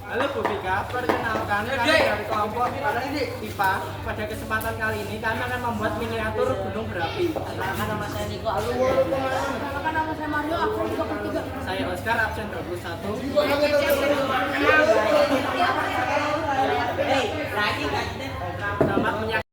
Halo Bu Vika, perkenalkan kami dari kelompok IPA. Pada kesempatan kali ini kami akan membuat miniatur gunung berapi. Perkenalkan nama saya Niko. Perkenalkan nama saya Mario, absen 33. Saya Oscar, absen 21. Selamat menyaksikan.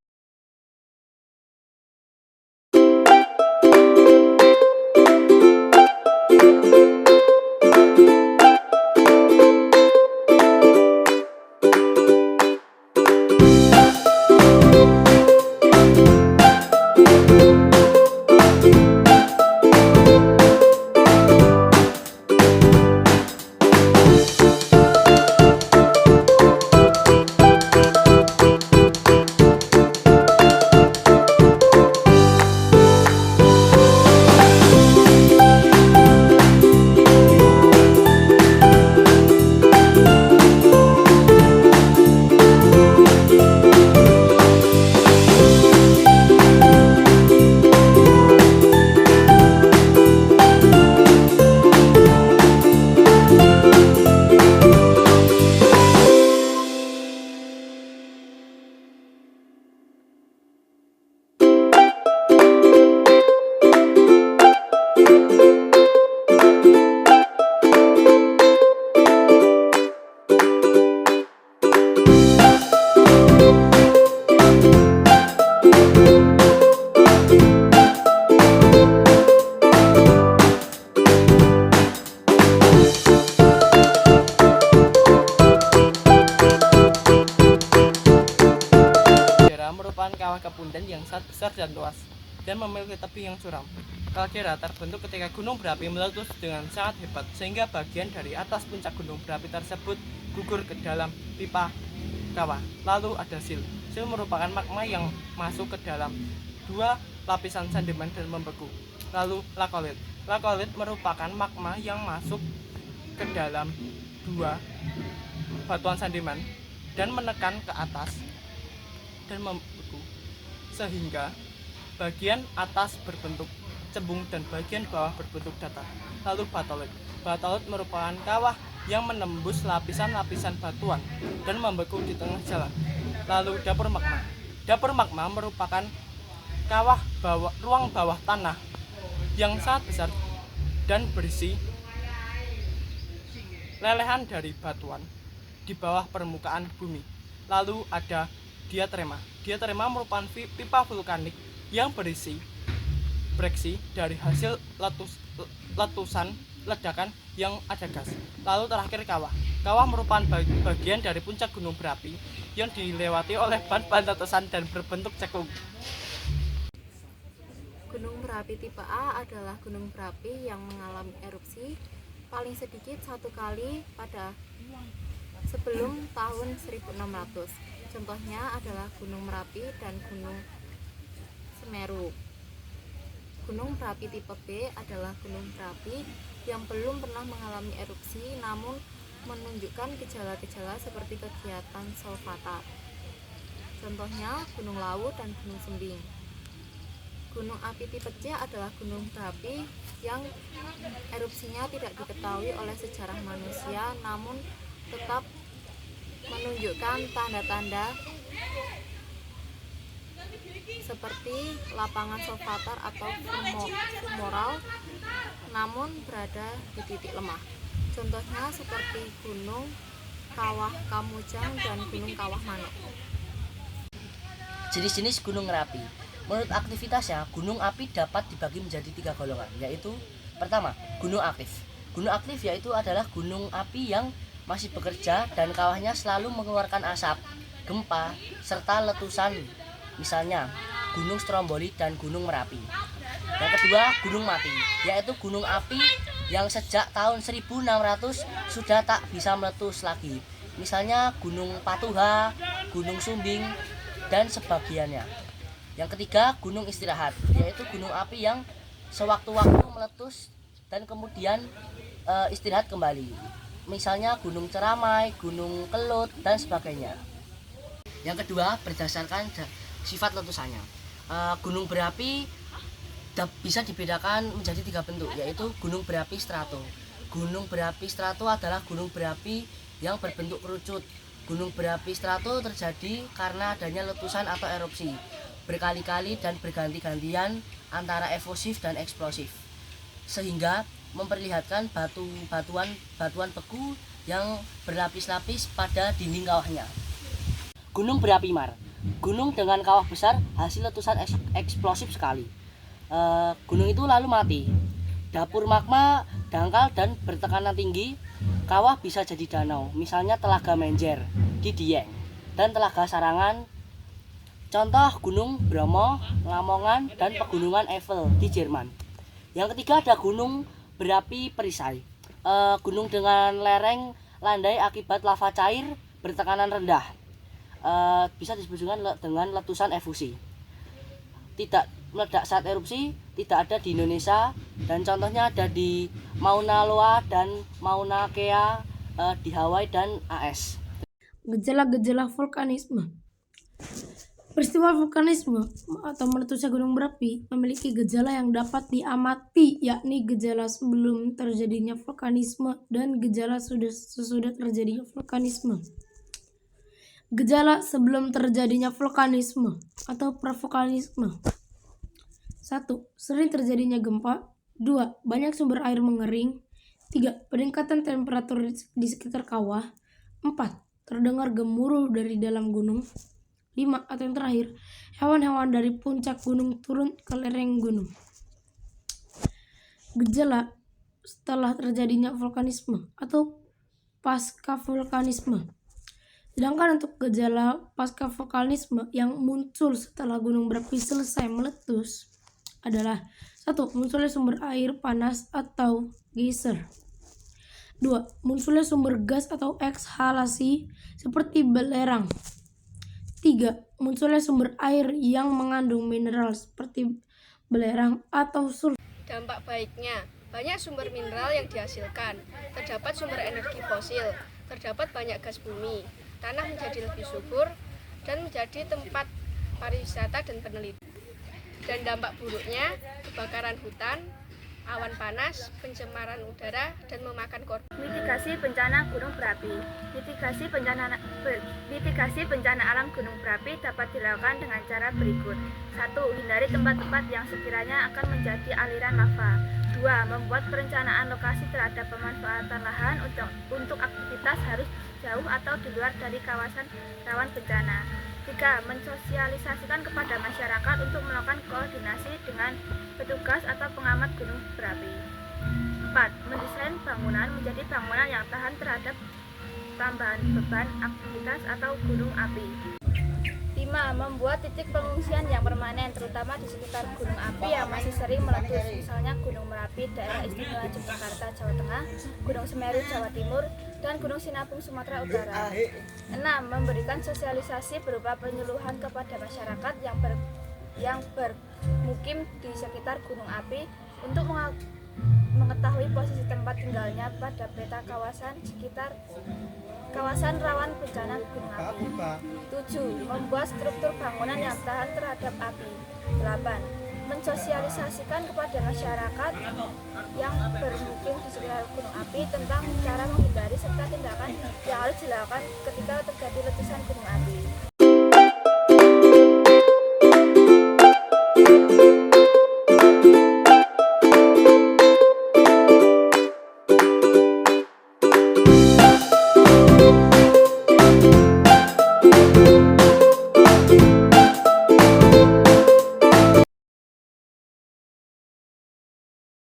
Merupakan kawah kepundan yang sangat besar dan luas dan memiliki tebing yang curam. Kaldera terbentuk ketika gunung berapi meletus dengan sangat hebat sehingga bagian dari atas puncak gunung berapi tersebut gugur ke dalam pipa kawah. Lalu ada sil. Sil merupakan magma yang masuk ke dalam dua lapisan sedimen dan membeku. Lalu lakolit. Lakolit merupakan magma yang masuk ke dalam dua batuan sedimen dan menekan ke atas dan membeku sehingga bagian atas berbentuk cembung dan bagian bawah berbentuk datar. Lalu batolit. Batolit merupakan kawah yang menembus lapisan-lapisan batuan dan membeku di tengah jalan. Lalu dapur magma. Dapur magma merupakan kawah ruang bawah tanah yang sangat besar dan berisi lelehan dari batuan di bawah permukaan bumi. Lalu ada diatrema. Diatrema merupakan pipa vulkanik yang berisi breksi dari hasil letusan ledakan yang ada gas. Lalu terakhir kawah. Kawah merupakan bagian dari puncak gunung berapi yang dilewati oleh ban-ban letusan dan berbentuk cekung. Gunung berapi tipe A adalah gunung berapi yang mengalami erupsi paling sedikit satu kali pada sebelum tahun 1600. Contohnya adalah Gunung Merapi dan Gunung Semeru. Gunung berapi tipe B adalah gunung berapi yang belum pernah mengalami erupsi namun menunjukkan gejala-gejala seperti kegiatan solvatar. Contohnya Gunung Lawu dan Gunung Sembing. Gunung api tipe C adalah gunung berapi yang erupsinya tidak diketahui oleh sejarah manusia namun tetap menunjukkan tanda-tanda seperti lapangan solvatar atau fumoral namun berada di titik lemah. Contohnya seperti Gunung Kawah Kamujang dan Gunung Kawah Manuk. Jenis-jenis gunung berapi. Menurut aktivitasnya, gunung api dapat dibagi menjadi 3 golongan, yaitu pertama, gunung aktif. Gunung aktif yaitu adalah gunung api yang masih bekerja dan kawahnya selalu mengeluarkan asap, gempa, serta letusan, misalnya Gunung Stromboli dan Gunung Merapi. Yang kedua, gunung mati, yaitu gunung api yang sejak tahun 1600 sudah tak bisa meletus lagi, misalnya Gunung Patuha, Gunung Sumbing, dan sebagiannya. Yang ketiga, gunung istirahat, yaitu gunung api yang sewaktu-waktu meletus dan kemudian istirahat kembali, misalnya Gunung Ceramai, Gunung Kelut, dan sebagainya. Yang kedua, berdasarkan sifat letusannya. Gunung berapi bisa dibedakan menjadi 3 bentuk, yaitu gunung berapi strato. Gunung berapi strato adalah gunung berapi yang berbentuk kerucut. Gunung berapi strato terjadi karena adanya letusan atau erupsi berkali-kali dan berganti-gantian antara efusif dan eksplosif, sehingga memperlihatkan batuan beku yang berlapis-lapis pada dinding kawahnya. Gunung berapi Mar, gunung dengan kawah besar hasil letusan eksplosif sekali. Gunung itu lalu mati. Dapur magma dangkal dan bertekanan tinggi. Kawah bisa jadi danau, misalnya Telaga Menjer di Dieng dan Telaga Sarangan. Contoh Gunung Bromo, Lamongan, dan Pegunungan Eifel di Jerman. Yang ketiga ada gunung berapi perisai, gunung dengan lereng landai akibat lava cair bertekanan rendah, bisa disebut dengan letusan efusi. Tidak meledak saat erupsi, tidak ada di Indonesia, dan contohnya ada di Mauna Loa dan Mauna Kea di Hawaii dan AS. Gejala-gejala vulkanisme. Peristiwa vulkanisme atau meletusnya gunung berapi memiliki gejala yang dapat diamati, yakni gejala sebelum terjadinya vulkanisme dan gejala sesudah terjadinya vulkanisme. Gejala sebelum terjadinya vulkanisme atau pravulkanisme. 1. Sering terjadinya gempa. 2. Banyak sumber air mengering. 3. Peningkatan temperatur di sekitar kawah. 4. Terdengar gemuruh dari dalam gunung. 5. Atau yang terakhir, hewan-hewan dari puncak gunung turun ke lereng gunung. Gejala setelah terjadinya vulkanisme atau pasca vulkanisme. Sedangkan untuk gejala pasca vulkanisme yang muncul setelah gunung berapi selesai meletus adalah 1. Munculnya sumber air panas atau geyser. 2. Munculnya sumber gas atau ekshalasi seperti belerang. 3. Munculnya sumber air yang mengandung mineral seperti belerang atau sulfur. Dampak baiknya, banyak sumber mineral yang dihasilkan, terdapat sumber energi fosil, terdapat banyak gas bumi, tanah menjadi lebih subur, dan menjadi tempat pariwisata dan penelitian. Dan dampak buruknya, kebakaran hutan, awan panas, pencemaran udara, dan memakan korban. Mitigasi bencana gunung berapi. Mitigasi bencana alam gunung berapi dapat dilakukan dengan cara berikut. 1. Hindari tempat-tempat yang sekiranya akan menjadi aliran lava. 2. Membuat perencanaan lokasi terhadap pemanfaatan lahan untuk aktivitas harus jauh atau di luar dari kawasan rawan bencana. 3. Mensosialisasikan kepada masyarakat untuk melakukan koordinasi dengan petugas atau pengamat gunung berapi. 4. Mendesain bangunan menjadi bangunan yang tahan terhadap tambahan beban aktivitas atau gunung api. 5. Membuat titik pengungsian yang permanen, terutama di sekitar gunung api yang masih sering meletus, misalnya Gunung Merapi, Daerah Istimewa Yogyakarta, Jawa Tengah, Gunung Semeru, Jawa Timur, dan Gunung Sinabung, Sumatera Utara. 6. Memberikan sosialisasi berupa penyuluhan kepada masyarakat yang bermukim di sekitar gunung api untuk mengetahui posisi tempat tinggalnya pada peta kawasan sekitar kawasan rawan bencana gunung api. 7. Membuat struktur bangunan yang tahan terhadap api. 8. Mensosialisasikan kepada masyarakat yang bermukim di sekitar gunung api tentang cara menghindari serta tindakan yang harus dilakukan ketika terjadi letusan gunung api.